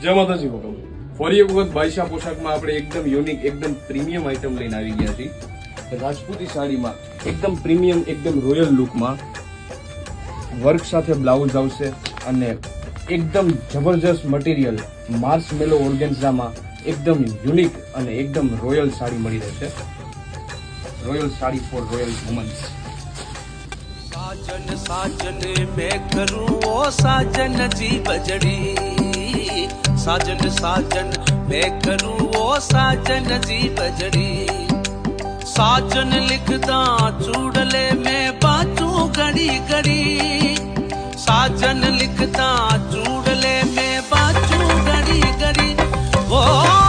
જય માતાજી હુકમ ફરી એક વખત બાદશાહ પોશાકમાં આપણે એકદમ યુનિક એકદમ પ્રીમિયમ આઈટમ લઈને આવી ગયા છીએ રાજપૂતી સાડીમાં એકદમ પ્રીમિયમ એકદમ રોયલ લુકમાં વર્ક સાથે બ્લાઉઝ આવશે અને એકદમ જબરજસ્ત મટીરિયલ માર્સ મેલો ઓર્ગેન્ઝામાં એકદમ યુનિક અને એકદમ રોયલ સાડી મળી રહેશે royal sari for royal womens साजन साजन मैं करूं ओ साजन जी बजड़ी साजन साजन मैं करूं ओ साजन जी बजड़ी साजन लिखदा चूड़ले में बाचू घड़ी घड़ी साजन लिखदा चूड़ले में बाचू घड़ी घड़ी ओ